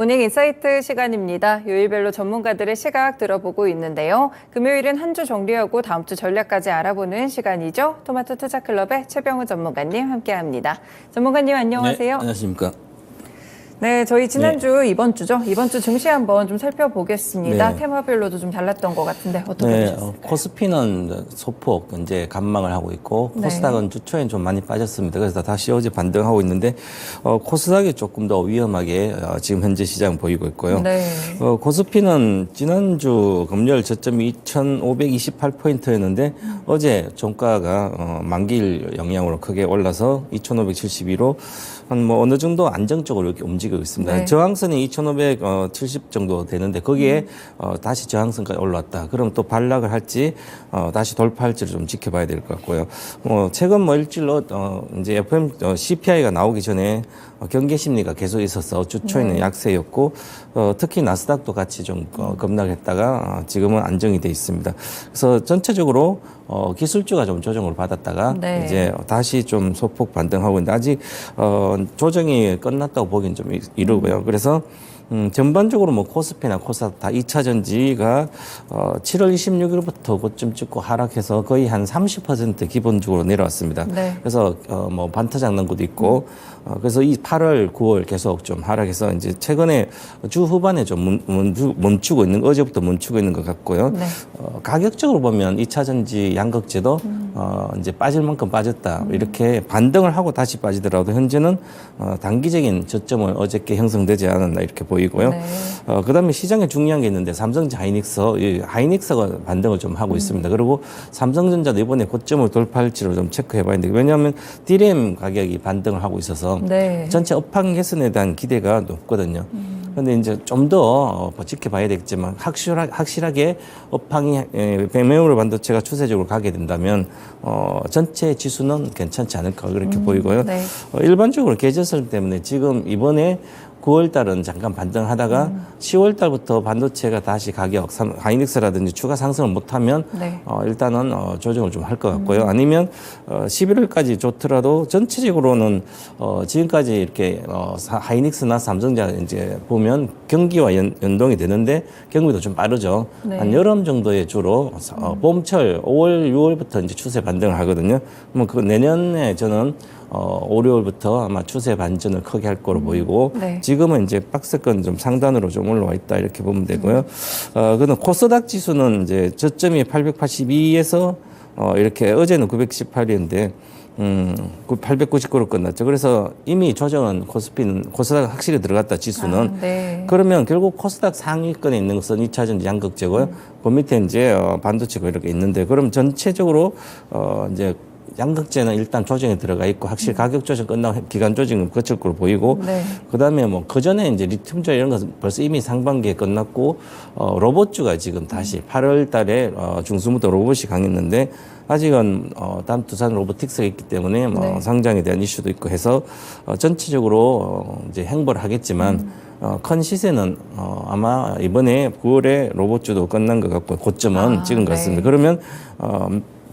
모닝 인사이트 시간입니다. 요일별로 전문가들의 시각 들어보고 있는데요. 금요일은 한 주 정리하고 다음 주 전략까지 알아보는 시간이죠. 토마토 투자클럽의 최병우 전문가님 함께합니다. 전문가님 안녕하세요. 네, 안녕하십니까. 네, 저희 지난주 이번 주죠. 이번 주 증시 한번 좀 살펴보겠습니다. 네. 테마별로도 좀 달랐던 것 같은데 어떻게 보셨어요? 코스피는 소폭 이제 감망을 하고 있고 코스닥은 주초엔 좀 많이 빠졌습니다. 그래서 다시 어제 반등하고 있는데 코스닥이 조금 더 위험하게 지금 현재 시장 보이고 있고요. 네. 코스피는 지난주 금요일 저점이 2,528포인트였는데 어제 종가가 만기일 영향으로 크게 올라서 2,572로 한 뭐 어느 정도 안정적으로 이렇게 움직이고 있습니다. 네. 저항선이 2,570 정도 되는데 거기에 다시 저항선까지 올라왔다. 그럼 또 반락을 할지 다시 돌파할지를 좀 지켜봐야 될 것 같고요. 최근 일주일로 이제 FM CPI가 나오기 전에 경계 심리가 계속 있어서 주초에는 약세였고 특히 나스닥도 같이 좀 급락했다가 지금은 안정이 돼 있습니다. 그래서 전체적으로 기술주가 좀 조정을 받았다가 네. 이제 다시 좀 소폭 반등하고 있는데 아직 조정이 끝났다고 보기엔 좀 이르고요. 그래서 전반적으로 뭐 코스피나 코스닥 다 2차 전지가 7월 26일부터 고점 찍고 하락해서 거의 한 30% 기본적으로 내려왔습니다. 네. 그래서 뭐 반타 장난구도 있고 그래서 이 8월, 9월 계속 좀 하락해서 이제 최근에 주 후반에 좀 멈추고 있는 어제부터 멈추고 있는 것 같고요. 네. 가격적으로 보면 2차 전지 양극재도 이제 빠질 만큼 빠졌다. 이렇게 반등을 하고 다시 빠지더라도 현재는 단기적인 저점은 어저께 형성되지 않았나 이렇게 보이고요. 네. 그다음에 시장에 중요한 게 있는데 삼성전자 하이닉스가 반등을 좀 하고 있습니다. 그리고 삼성전자도 이번에 고점을 돌파할지를 좀 체크해 봐야 되는데 왜냐하면 DRAM 가격이 반등을 하고 있어서 네. 전체 업황 개선에 대한 기대가 높거든요. 그런데 이제 좀 더 지켜봐야 되겠지만 확실하게 업황이 메모리 반도체가 추세적으로 가게 된다면 전체 지수는 괜찮지 않을까 그렇게 보이고요. 네. 일반적으로 계절성 때문에 지금 이번에 9월 달은 잠깐 반등하다가 10월 달부터 반도체가 다시 가격, 하이닉스라든지 추가 상승을 못하면 네. 일단은 조정을 좀 할 것 같고요. 아니면 11월까지 좋더라도 전체적으로는 지금까지 이렇게 하이닉스나 삼성전자 이제 보면 경기와 연동이 되는데 경기도 좀 빠르죠. 네. 한 여름 정도의 주로 봄철 5월, 6월부터 이제 추세 반등을 하거든요. 뭐 그 내년에 저는 5, 6월부터 아마 추세 반전을 크게 할 거로 보이고 네. 지금은 이제 박스권 좀 상단으로 좀 올라와 있다 이렇게 보면 되고요. 그는 코스닥 지수는 이제 저점이 882에서 이렇게 어제는 918이었는데 899로 끝났죠. 그래서 이미 조정은 코스닥 확실히 들어갔다 지수는. 네. 그러면 결국 코스닥 상위권에 있는 것은 2차 전지 양극재고요. 그 밑에 이제 반도체가 이렇게 있는데 그럼 전체적으로 이제 양극재는 일단 조정에 들어가 있고 확실히 가격 조정 끝나고 기간 조정은 거칠 걸로 보이고 네. 그다음에 뭐 그전에 이제 리튬주 이런 것은 벌써 이미 상반기에 끝났고 로봇주가 지금 다시 8월 달에 중순부터 로봇이 강했는데 아직은 다음 두산 로보틱스가 있기 때문에 뭐 네. 상장에 대한 이슈도 있고 해서 전체적으로 이제 행보를 하겠지만 큰 시세는 아마 이번에 9월에 로봇주도 끝난 것 같고 고점은 찍은 것 같습니다. 네. 그러면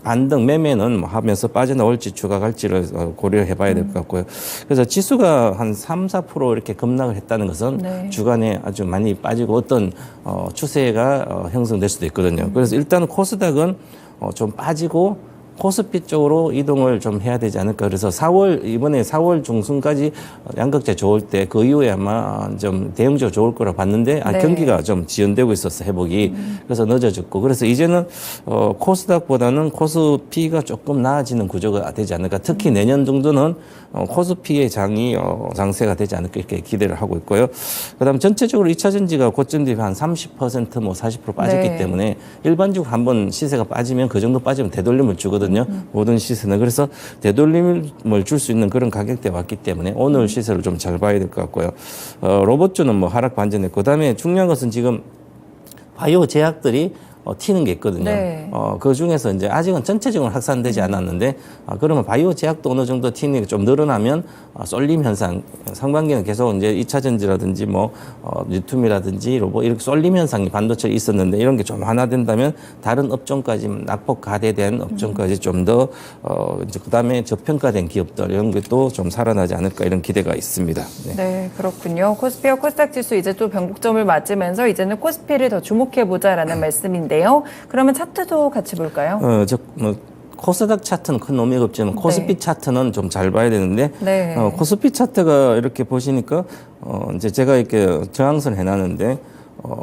반등 매매는 뭐 하면서 빠져나올지 추가 갈지를 고려해 봐야 될 것 같고요. 그래서 지수가 한 3, 4% 이렇게 급락을 했다는 것은 네. 주간에 아주 많이 빠지고 어떤 추세가 형성될 수도 있거든요. 그래서 일단 코스닥은 좀 빠지고 코스피 쪽으로 이동을 좀 해야 되지 않을까. 그래서 이번에 4월 중순까지 양극재 좋을 때 그 이후에 아마 좀 대형적으로 좋을 거라 봤는데 네. 경기가 좀 지연되고 있었어, 회복이. 그래서 늦어졌고. 그래서 이제는 코스닥보다는 코스피가 조금 나아지는 구조가 되지 않을까. 특히 내년 정도는 코스피의 장세가 되지 않을까 이렇게 기대를 하고 있고요. 그다음 전체적으로 2차 전지가 고점 대비 한 30% 뭐 40% 빠졌기 네. 때문에 일반적으로 한번 시세가 빠지면 그 정도 빠지면 되돌림을 주거든요. 모든 시세는. 그래서 되돌림을 줄 수 있는 그런 가격대에 왔기 때문에 오늘 시세를 좀 잘 봐야 될 것 같고요. 로봇주는 뭐 하락 반전했고 그다음에 중요한 것은 지금 바이오 제약들이 튀는 게 있거든요. 네. 그 중에서 이제 아직은 전체적으로 확산되지 않았는데 그러면 바이오 제약도 어느 정도 튀는 게 좀 늘어나면 쏠림 현상, 상반기는 계속 이제 2차 전지라든지 뭐 유툼이라든지 로봇 이렇게 쏠림 현상이 반도체에 있었는데 이런 게 좀 완화된다면 다른 업종까지 낙폭 가대된 업종까지 좀 더 이제 그다음에 저평가된 기업들 이런 것도 좀 살아나지 않을까 이런 기대가 있습니다. 네. 네, 그렇군요. 코스피와 코스닥 지수 이제 또 변곡점을 맞으면서 이제는 코스피를 더 주목해 보자라는 말씀인데요. 그러면 차트도 같이 볼까요? 코스닥 차트는 큰 의미가 없지만 코스피 네. 차트는 좀 잘 봐야 되는데 네. 코스피 차트가 이렇게 보시니까 이제 제가 이렇게 저항선 해놨는데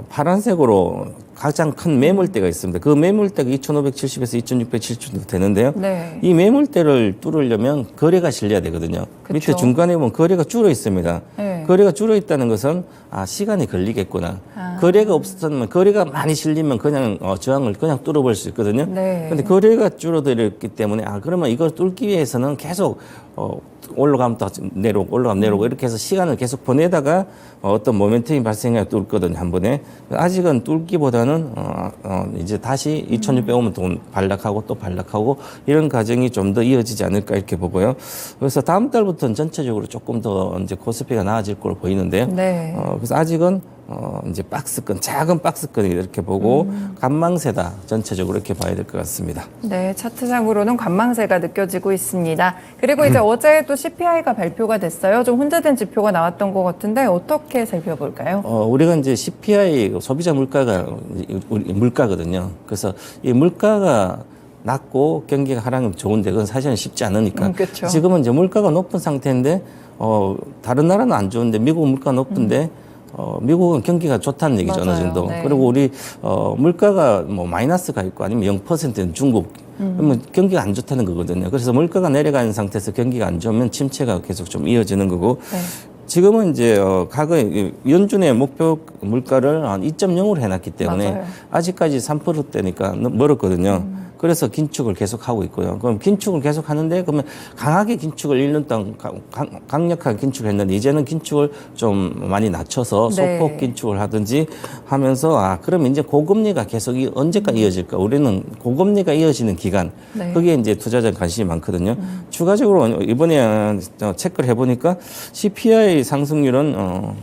파란색으로 가장 큰 매물대가 있습니다. 그 매물대가 2,570에서 2,670 정도 되는데요. 네. 이 매물대를 뚫으려면 거래가 실려야 되거든요. 그쵸. 밑에 중간에 보면 거래가 줄어 있습니다. 네. 거래가 줄어 있다는 것은 시간이 걸리겠구나. 거래가 없었으면 거래가 많이 실리면 그냥 저항을 그냥 뚫어버릴 수 있거든요. 네. 근데 거래가 줄어들었기 때문에 그러면 이걸 뚫기 위해서는 계속 올라가면 또 내려오고 올라가면 내려오고 이렇게 해서 시간을 계속 보내다가 어떤 모멘텀이 발생해야 뚫거든요, 한 번에. 아직은 뚫기보다는 이제 다시 2,600 오면 또 반락하고 또 반락하고 이런 과정이 좀 더 이어지지 않을까 이렇게 보고요. 그래서 다음 달부터는 전체적으로 조금 더 이제 코스피가 나아질 걸로 보이는데요. 네. 그래서 아직은 이제 박스권, 작은 박스권이 이렇게 보고 관망세다 전체적으로 이렇게 봐야 될 것 같습니다. 네, 차트상으로는 관망세가 느껴지고 있습니다. 그리고 이제 어제 또 CPI가 발표가 됐어요. 좀 혼재된 지표가 나왔던 것 같은데 어떻게 살펴볼까요? 우리가 이제 CPI 소비자 물가가 우리 물가거든요. 그래서 이 물가가 낮고 경기가 하락하면 좋은데 그건 사실은 쉽지 않으니까. 그렇죠. 지금은 이제 물가가 높은 상태인데 다른 나라는 안 좋은데 미국 물가 높은데 미국은 경기가 좋다는 얘기죠, 맞아요. 어느 정도. 네. 그리고 우리 물가가 뭐 마이너스가 있고 아니면 0%는 중국. 그러면 경기가 안 좋다는 거거든요. 그래서 물가가 내려가는 상태에서 경기가 안 좋으면 침체가 계속 좀 이어지는 거고. 네. 지금은 이제 과거에 연준의 목표 물가를 한 2.0으로 해놨기 때문에 맞아요. 아직까지 3%대니까 멀었거든요. 그래서 긴축을 계속 하고 있고요. 그럼 긴축을 계속 하는데 그러면 강하게 긴축을 1년 동안 강력하게 긴축을 했는데 이제는 긴축을 좀 많이 낮춰서 네. 소폭 긴축을 하든지 하면서 그러면 이제 고금리가 계속 언제까지 이어질까? 우리는 고금리가 이어지는 기간 네. 그게 이제 투자자 관심이 많거든요. 추가적으로 이번에 체크를 해보니까 CPI 상승률은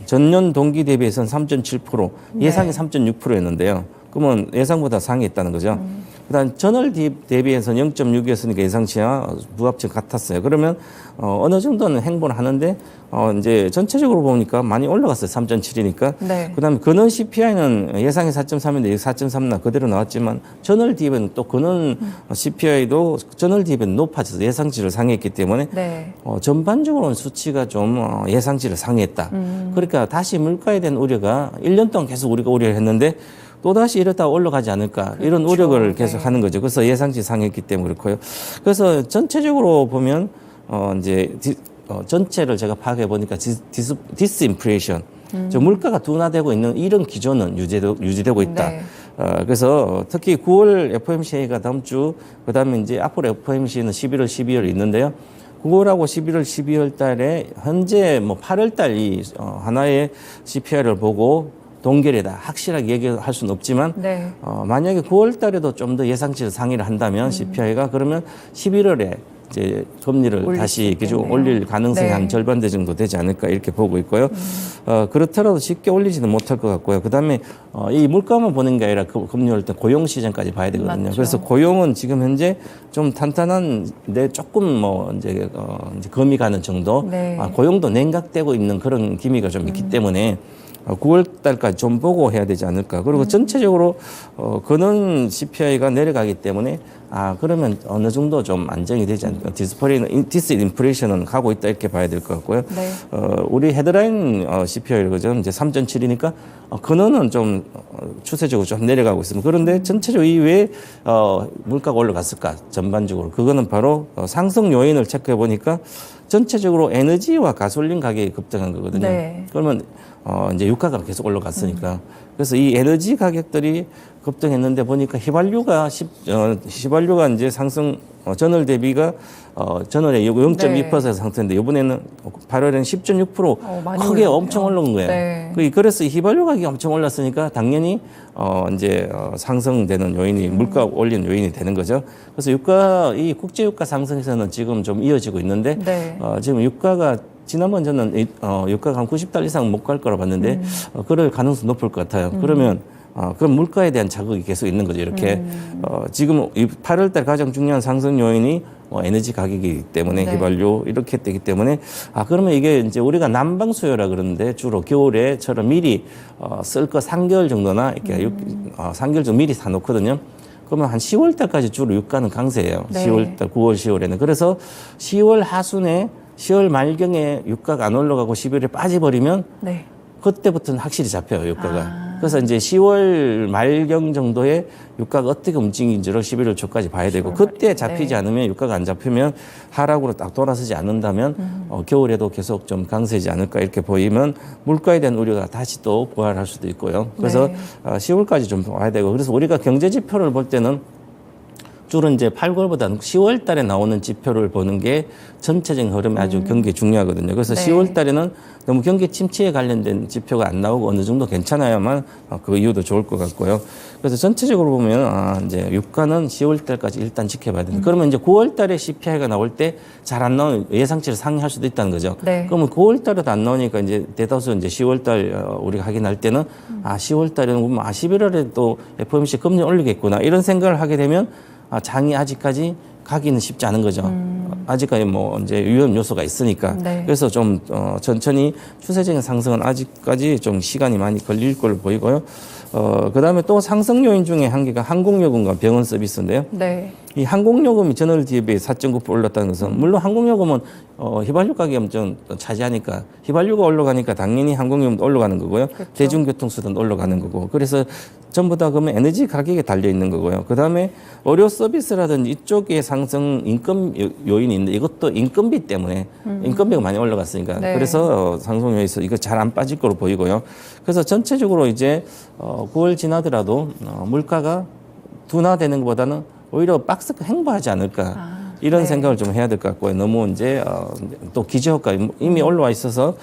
전년 동기 대비해서는 3.7% 예상이 3.6%였는데요. 그러면 예상보다 상회했다는 거죠. 그다음 전월 대비해서 0.6이었으니까 예상치와 부합치 같았어요. 그러면 어느 정도는 행보를 하는데 이제 전체적으로 보니까 많이 올라갔어요. 3.7이니까. 네. 그다음에 근원 CPI는 예상이 4.3인데 4.3나 그대로 나왔지만 전월 대비는 또 근원 CPI도 전월 대비는 높아져서 예상치를 상회했기 때문에 네. 전반적으로는 수치가 좀 예상치를 상회했다. 그러니까 다시 물가에 대한 우려가 1년 동안 계속 우리가 우려를 했는데 또다시 이러다 올라가지 않을까 이런 그렇죠. 우려를 계속 네. 하는 거죠. 그래서 예상치 상했기 때문에 그렇고요. 그래서 전체적으로 보면 이제 전체를 제가 파악해 보니까 디스인플레이션, 물가가 둔화되고 있는 이런 기조는 유지되고 있다. 네. 그래서 특히 9월 FOMC가 다음 주, 그다음에 이제 앞으로 FOMC는 11월, 12월 있는데요. 9월하고 11월, 12월 달에 현재 뭐 8월 달 이 하나의 CPI를 보고 동결이다. 확실하게 얘기할 수는 없지만 네. 만약에 9월 달에도 좀 더 예상치를 상회를 한다면 CPI가 그러면 11월에 이제 금리를 올릴 다시 수 이렇게 좀 있겠네요. 올릴 가능성이 네. 한 절반대 정도 되지 않을까 이렇게 보고 있고요. 그렇더라도 쉽게 올리지는 못할 것 같고요. 그다음에 이 물가만 보는 게 아니라 금리올 때 고용 시장까지 봐야 되거든요. 맞죠. 그래서 고용은 지금 현재 좀 탄탄한데 조금 뭐 이제 금이 가는 정도. 네. 고용도 냉각되고 있는 그런 기미가 좀 있기 때문에 9월 달까지 좀 보고 해야 되지 않을까. 그리고 전체적으로 근원 CPI가 내려가기 때문에 그러면 어느 정도 좀 안정이 되지 않을까. 디스인플레이션은 가고 있다 이렇게 봐야 될 것 같고요. 네. 우리 헤드라인 CPI 그죠? 이제 3.7이니까 근원은 좀 추세적으로 좀 내려가고 있습니다. 그런데 전체적으로 이외에 물가가 올라갔을까 전반적으로 그거는 바로 상승 요인을 체크해 보니까 전체적으로 에너지와 가솔린 가격이 급등한 거거든요. 네. 그러면 이제 유가가 계속 올라갔으니까. 그래서 이 에너지 가격들이 급등했는데 보니까 휘발유가 이제 상승, 전월 대비가, 전월에 0.2% 상승인데 이번에는 8월에는 10.6% 많이 크게 올랐네요. 엄청 오른 거예요. 네. 그래서 휘발유 가격이 엄청 올랐으니까 당연히, 이제, 상승되는 요인이, 물가 올리는 요인이 되는 거죠. 그래서 이 국제유가 상승에서는 지금 좀 이어지고 있는데, 네. 지금 유가가 지난번 저는 유가가 한 90달러 이상 못 갈 거라 봤는데 그럴 가능성이 높을 것 같아요. 그러면 그럼 물가에 대한 자극이 계속 있는 거죠. 이렇게 지금 8월달 가장 중요한 상승 요인이 에너지 가격이기 때문에 네. 휘발유 이렇게 되기 때문에 그러면 이게 이제 우리가 난방 수요라 그러는데 주로 겨울에처럼 미리 쓸 거 3개월 정도나 이렇게 3개월 정도 미리 사놓거든요. 그러면 한 10월 달까지 주로 유가는 강세예요. 네. 10월 달, 9월, 10월에는. 그래서 10월 하순에 10월 말경에 유가가 안 올라가고 11월에 빠져버리면 네. 그때부터는 확실히 잡혀요, 유가가. 그래서 이제 10월 말경 정도에 유가가 어떻게 움직이는지를 11월 초까지 봐야 되고 그때 잡히지 네. 않으면 유가가 안 잡히면 하락으로 딱 돌아서지 않는다면 겨울에도 계속 좀 강세지 않을까 이렇게 보이면 물가에 대한 우려가 다시 또 부활할 수도 있고요. 그래서 네. 10월까지 좀 봐야 되고 그래서 우리가 경제 지표를 볼 때는 주로 이제 8월보다는 10월 달에 나오는 지표를 보는 게 전체적인 흐름이 아주 경기에 중요하거든요. 그래서 네. 10월 달에는 너무 경기 침체에 관련된 지표가 안 나오고 어느 정도 괜찮아야만 그 이유도 좋을 것 같고요. 그래서 전체적으로 보면 이제 유가는 10월 달까지 일단 지켜봐야 된다. 그러면 이제 9월 달에 CPI가 나올 때 잘 안 나오는 예상치를 상회할 수도 있다는 거죠. 네. 그러면 9월 달에도 안 나오니까 이제 대다수 이제 10월 달 우리가 확인할 때는 10월 달에는 보면 11월에 또 FOMC 금리 올리겠구나 이런 생각을 하게 되면 장이 아직까지 가기는 쉽지 않은 거죠. 아직까지 뭐 이제 위험 요소가 있으니까. 네. 그래서 좀 천천히 추세적인 상승은 아직까지 좀 시간이 많이 걸릴 걸로 보이고요. 그다음에 또 상승 요인 중에 한 개가 항공요금과 병원 서비스인데요. 네. 이 항공요금이 전월 대비 4.9% 올랐다는 것은 물론 항공요금은 휘발유 가격이 엄청 차지하니까 휘발유가 올라가니까 당연히 항공요금도 올라가는 거고요. 그렇죠. 대중교통수단도 올라가는 거고. 그래서 전부 다 그러면 에너지 가격에 달려 있는 거고요. 그다음에 의료 서비스라든지 이쪽에 상승 임금 요인이 있는데 이것도 인건비 때문에 인건비가 많이 올라갔으니까 네. 그래서 상승 요인에서 이거 잘 안 빠질 거로 보이고요. 그래서 전체적으로 이제 9월 지나더라도 물가가 둔화되는 것보다는 오히려 박스가 행보하지 않을까 이런 네. 생각을 좀 해야 될 것 같고요. 너무 이제 또 기저효과 이미 올라와 있어서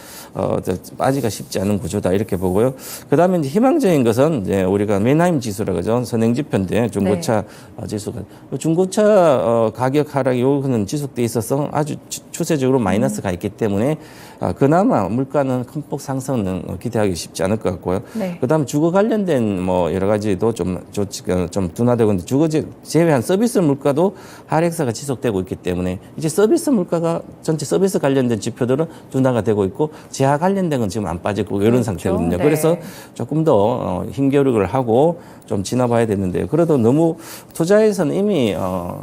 빠지기가 쉽지 않은 구조다 이렇게 보고요. 그다음에 이제 희망적인 것은 이제 우리가 메나임 지수라 그러죠. 선행지표인데 중고차 지수가 중고차 가격 하락이 요거는 지속돼 있어서 아주 추세적으로 마이너스 가 있기 때문에 그나마 물가는 큰 폭 상승은 기대하기 쉽지 않을 것 같고요. 네. 그다음 주거 관련된 뭐 여러 가지도 좀 둔화되고 있는데 주거 제외한 서비스 물가도 하락세가 지속되고 있기 때문에 이제 서비스 물가가 전체 서비스 관련된 지표들은 둔화가 되고 있고 제하 관련된 건 지금 안 빠지고 이런 그렇죠. 상태거든요. 네. 그래서 조금 더 힘겨루기를 하고 좀 지나봐야 되는데요. 그래도 너무 투자에서는 이미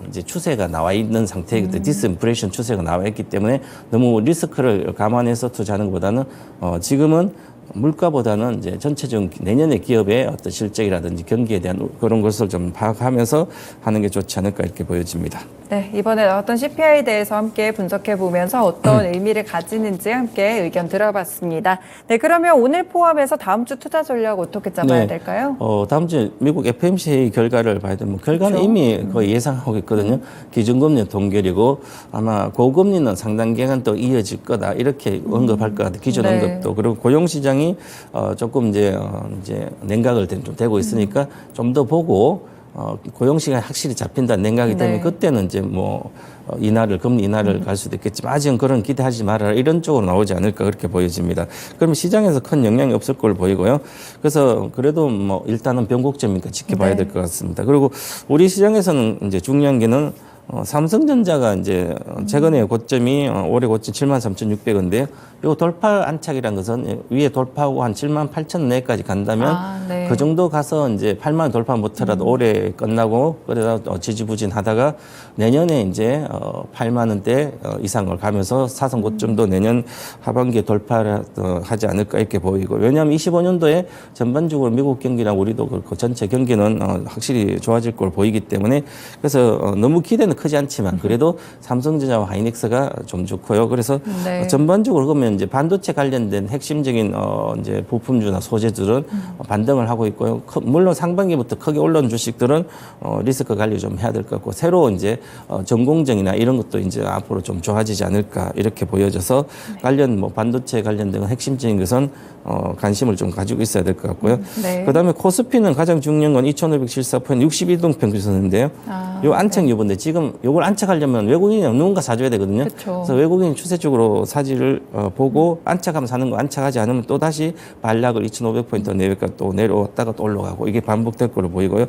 이제 추세가 나와 있는 상태이기 때문에 디스인플레이션 추세가 나와 있기 때문에 너무 리스크를 감안해서 투자하는 것보다는 지금은 물가보다는 이제 전체적인 내년의 기업의 어떤 실적이라든지 경기에 대한 그런 것을 좀 파악하면서 하는 게 좋지 않을까 이렇게 보여집니다. 네, 이번에 나왔던 CPI에 대해서 함께 분석해 보면서 어떤 의미를 가지는지 함께 의견 들어봤습니다. 네, 그러면 오늘 포함해서 다음 주 투자 전략 어떻게 잡아야 네. 될까요? 다음 주 미국 FMC 결과를 봐야 되면 결과는 그렇죠. 이미 거의 예상하고 있거든요. 기준금리 동결이고 아마 고금리는 상당 기간 또 이어질 거다 이렇게 언급할 것 같아요. 기존 네. 언급도 그리고 고용시장이 조금 이제 냉각을 좀 되고 있으니까 좀 더 보고 고용 시간이 확실히 잡힌다는 생각이 때문에 네. 그때는 이제 뭐 금리 인하를 갈 수도 있겠지만 아직은 그런 기대하지 말아라 이런 쪽으로 나오지 않을까 그렇게 보여집니다. 그러면 시장에서 큰 영향이 없을 걸로 보이고요. 그래서 그래도 뭐 일단은 변곡점이니까 지켜봐야 네. 될 것 같습니다. 그리고 우리 시장에서는 이제 중요한 게는 삼성전자가 이제 최근에 고점이 올해 고점 73,600원인데요. 이 돌파 안착이라는 것은 위에 돌파하고 한 78,000원 내까지 간다면 네. 그 정도 가서 이제 8만 원 돌파 못하라도 올해 끝나고 그래서 지지부진하다가 내년에 이제 8만 원대 이상을 가면서 사상 고점도 내년 하반기에 돌파를 하지 않을까 이렇게 보이고 왜냐하면 25년도에 전반적으로 미국 경기랑 우리도 그 전체 경기는 확실히 좋아질 걸 보이기 때문에 그래서 너무 기대는 크지 않지만 그래도 삼성전자와 하이닉스가 좀 좋고요. 그래서 네. 전반적으로 그러면 이제 반도체 관련된 핵심적인 이제 부품주나 소재들은 반등을 하고 있고요. 물론 상반기부터 크게 올라온 주식들은 리스크 관리 좀 해야 될 것 같고 새로 이제 전공정이나 이런 것도 이제 앞으로 좀 좋아지지 않을까 이렇게 보여져서 관련 뭐 반도체 관련된 핵심적인 것은 관심을 좀 가지고 있어야 될 것 같고요. 네. 그다음에 코스피는 가장 중요한 건 2,574포인트 62동 평균선인데요. 요 안착 여부인데 지금 요걸 안착하려면 외국인이 누군가 사줘야 되거든요. 그쵸. 그래서 외국인이 추세적으로 사지를 보고 안착하면 사는 거, 안착하지 않으면 또 다시 반락을 2,500포인트 내외까지 또 내려왔다가 또 올라가고 이게 반복될 걸로 보이고요.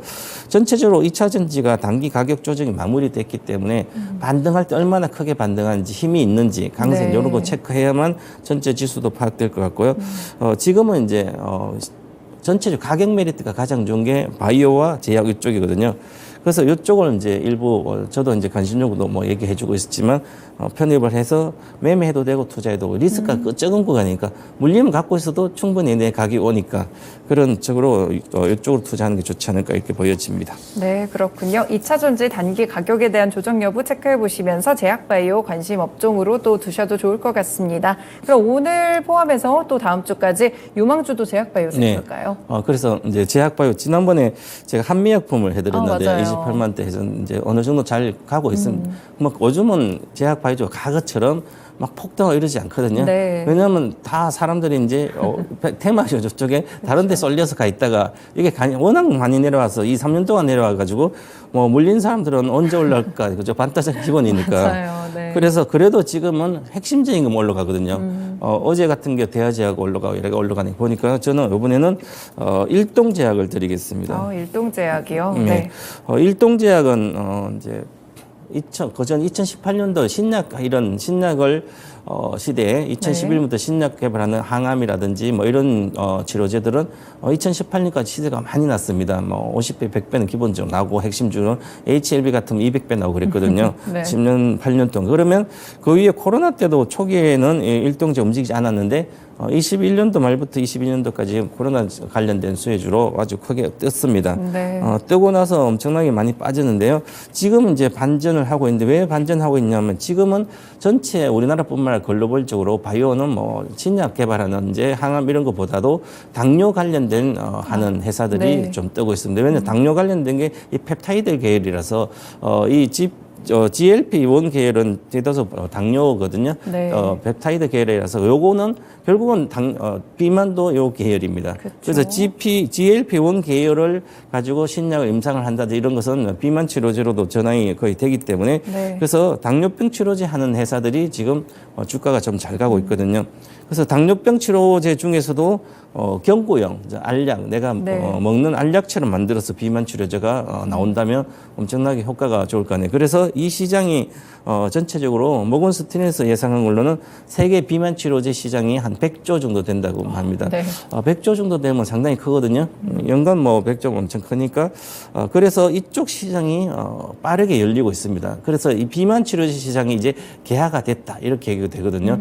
전체적으로 2차 전지가 단기 가격 조정이 마무리됐기 때문에 반등할 때 얼마나 크게 반등하는지 힘이 있는지 강세 네. 이런 거 체크해야만 전체 지수도 파악될 것 같고요. 지금은 이제 전체적 가격 메리트가 가장 좋은 게 바이오와 제약 이쪽이거든요. 그래서 이쪽을 이제 일부 저도 이제 관심적으로 뭐 얘기해주고 있었지만 편입을 해서 매매해도 되고 투자해도 되고 리스크가 적은 구간이니까 물리면 갖고 있어도 충분히 내 가격이 오니까 그런 쪽으로 이쪽으로 투자하는 게 좋지 않을까 이렇게 보여집니다. 네, 그렇군요. 2차 전지 단기 가격에 대한 조정 여부 체크해 보시면서 제약바이오 관심 업종으로 또 두셔도 좋을 것 같습니다. 그럼 오늘 포함해서 또 다음 주까지 유망주도 제약바이오 살펴볼까요? 그래서 이제 제약바이오 지난번에 제가 한미약품을 해드렸는데 맞아요. 28만대 해서 이제 어느 정도 잘 가고 있습니다. 뭐 요즘은 제약바이오가 과거처럼 막 폭등하고 이러지 않거든요. 네. 왜냐하면 다 사람들이 이제 테마쇼 저쪽에 다른 데 쏠려서 가 있다가 이게 워낙 많이 내려와서 2, 3년 동안 내려와가지고 뭐 물린 사람들은 언제 올라올까 그죠? 반타작 기본이니까. 맞아요. 네. 그래서 그래도 지금은 핵심적인 거 올라가거든요. 어제 같은 게 대하제약 올라가고 이렇게 올라가니 보니까 저는 이번에는 일동제약을 드리겠습니다. 일동제약이요. 네. 네. 일동제약은 이제 그전 2018년도 신약 이런 신약을 시대에 2011년부터 신약 개발하는 항암이라든지 뭐 이런 치료제들은 2018년까지 시세가 많이 났습니다. 뭐 50배, 100배는 기본적으로 나오고 핵심주는 HLB 같으면 200배 나오고 그랬거든요. 네. 10년, 8년 동안. 그러면 그 위에 코로나 때도 초기에는 일동제 움직이지 않았는데 21년도 말부터 22년도까지 코로나 관련된 수혜주로 아주 크게 떴습니다. 네. 뜨고 나서 엄청나게 많이 빠졌는데요. 지금 이제 반전을 하고 있는데 왜 반전하고 있냐면 지금은 전체 우리나라뿐만 아니라 글로벌적으로 바이오는 뭐 신약 개발하는 이제 항암 이런 것보다도 당뇨 관련된 하는 회사들이 네. 좀 뜨고 있습니다. 왜냐하면 당뇨 관련된 게 이 펩타이드 계열이라서 GLP-1 계열은 대다수 당뇨거든요. 네. 펩타이드 계열이라서 요거는 결국은 비만도 요 계열입니다. 그쵸. 그래서 GLP-1 계열을 가지고 신약을 임상을 한다든지 이런 것은 비만 치료제로도 전환이 거의 되기 때문에 네. 그래서 당뇨병 치료제 하는 회사들이 지금 주가가 좀 잘 가고 있거든요. 그래서 당뇨병 치료제 중에서도 경구용 알약 내가 네. 먹는 알약처럼 만들어서 비만 치료제가 나온다면 엄청나게 효과가 좋을 거 아니에요. 그래서 이 시장이 전체적으로 모건스탠리에서 예상한 걸로는 세계 비만 치료제 시장이 한 100조 정도 된다고 합니다. 네. 100조 정도 되면 상당히 크거든요. 연간 뭐 100조 엄청 크니까 그래서 이쪽 시장이 빠르게 열리고 있습니다. 그래서 이 비만 치료제 시장이 이제 개화가 됐다 이렇게 얘기가 되거든요.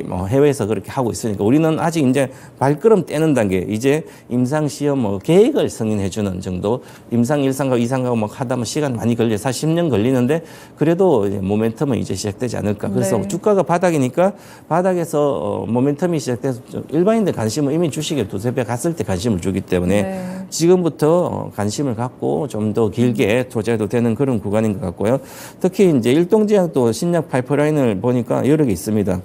뭐 해외에서 그렇게 하고 있으니까 우리는 아직 이제 발걸음 떼는 단계 이제 임상 시험 뭐 계획을 승인해 주는 정도 임상 1상과 2상과 뭐 하다 보면 시간 많이 걸려 사실 10년 걸리는데 그래도 이제 모멘텀은 이제 시작되지 않을까. 그래서 네. 주가가 바닥이니까 바닥에서 모멘텀이 시작돼서 일반인들 관심은 이미 주식에 두세 배 갔을 때 관심을 주기 때문에 네. 지금부터 관심을 갖고 좀 더 길게 투자해도 되는 그런 구간인 것 같고요. 특히 이제 일동제약도 신약 파이프라인을 보니까 여러 개 있습니다.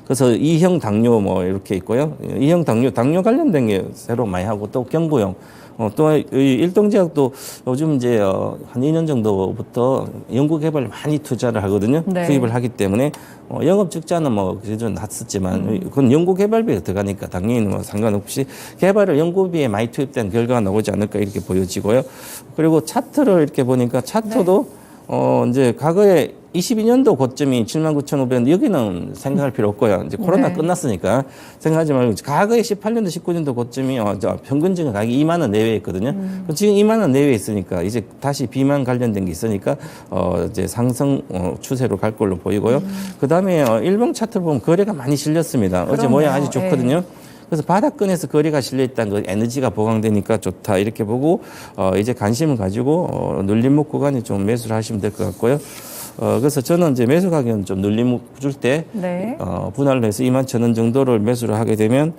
그래서 2형 당뇨 뭐 이렇게 있고요. 2형 당뇨 관련된 게 새로 많이 하고 또 경구용. 또 일동제약도 요즘 이제 한 2년 정도부터 연구 개발 많이 투자를 하거든요. 네. 투입을 하기 때문에 영업 적자는 뭐 그래도 낮았지만 그건 연구 개발비가 들어가니까 당연히 뭐 상관없이 개발을 연구비에 많이 투입된 결과가 나오지 않을까 이렇게 보여지고요. 그리고 차트를 이렇게 보니까 차트도 이제 과거에 22년도 고점이 79,500원 여기는 생각할 필요 없고요. 이제 코로나 네. 끝났으니까 생각하지 말고 과거에 18년도 19년도 고점이 평균적인 가격이 2만 원 내외에 있거든요. 지금 2만 원 내외에 있으니까 이제 다시 비만 관련된 게 있으니까 이제 상승 추세로 갈 걸로 보이고요. 그다음에 일봉 차트를 보면 거래가 많이 실렸습니다. 어제 그럼요. 모양 아주 좋거든요. 그래서 바닥권에서 거래가 실려 있다는 그 에너지가 보강되니까 좋다 이렇게 보고 이제 관심을 가지고 눌림목 구간에 좀 매수를 하시면 될 것 같고요. 그래서 저는 이제 매수 가격은 좀 눌림목 줄 때 네. 분할을 해서 21,000원 정도를 매수를 하게 되면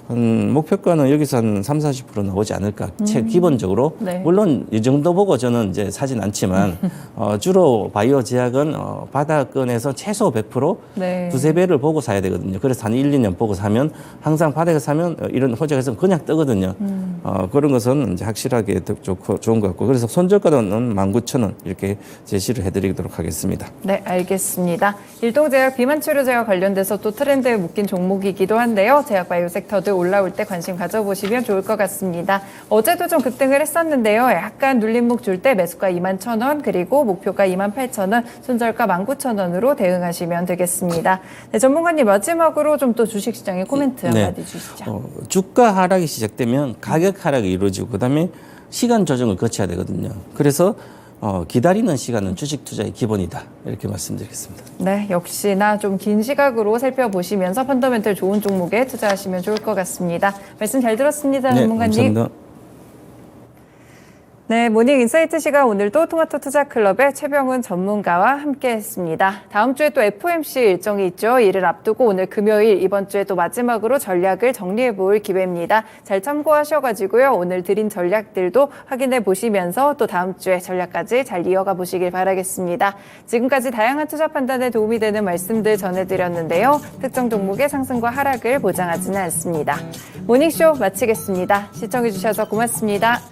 목표가는 여기서 한 30~40% 나오지 않을까. 기본적으로. 네. 물론 이 정도 보고 저는 이제 사진 않지만 주로 바이오 제약은 바닥권에서 최소 100% 네. 두세 배를 보고 사야 되거든요. 그래서 한 1, 2년 보고 사면 항상 바닥에 사면 이런 호재에서 그냥 뜨거든요. 그런 것은 이제 확실하게 좋고 좋은 것 같고 그래서 손절가는 19,000원 이렇게 제시를 해드리도록 하겠습니다. 네, 알겠습니다. 일동제약 비만치료제와 관련돼서 또 트렌드에 묶인 종목이기도 한데요. 제약 바이오 섹터들 올라올 때 관심 가져보시면 좋을 것 같습니다. 어제도 좀 급등을 했었는데요. 약간 눌림목 줄 때 매수가 21,000원 그리고 목표가 28,000원, 손절가 19,000원으로 대응하시면 되겠습니다. 네, 전문가님 마지막으로 좀 또 주식시장의 코멘트 한마디 주시죠. 주가 하락이 시작되면 가격 하락이 이루어지고 그다음에 시간 조정을 거쳐야 되거든요. 그래서 기다리는 시간은 주식 투자의 기본이다. 이렇게 말씀드리겠습니다. 네, 역시나 좀 긴 시각으로 살펴보시면서 펀더멘털 좋은 종목에 투자하시면 좋을 것 같습니다. 말씀 잘 들었습니다, 네, 전문가님. 감사합니다. 네, 모닝 인사이트 시간 오늘도 토마토 투자 클럽의 최병훈 전문가와 함께했습니다. 다음 주에 또 FOMC 일정이 있죠. 이를 앞두고 오늘 금요일 이번 주에 또 마지막으로 전략을 정리해 볼 기회입니다. 잘 참고하셔가지고요. 오늘 드린 전략들도 확인해 보시면서 또 다음 주에 전략까지 잘 이어가 보시길 바라겠습니다. 지금까지 다양한 투자 판단에 도움이 되는 말씀들 전해드렸는데요. 특정 종목의 상승과 하락을 보장하지는 않습니다. 모닝쇼 마치겠습니다. 시청해 주셔서 고맙습니다.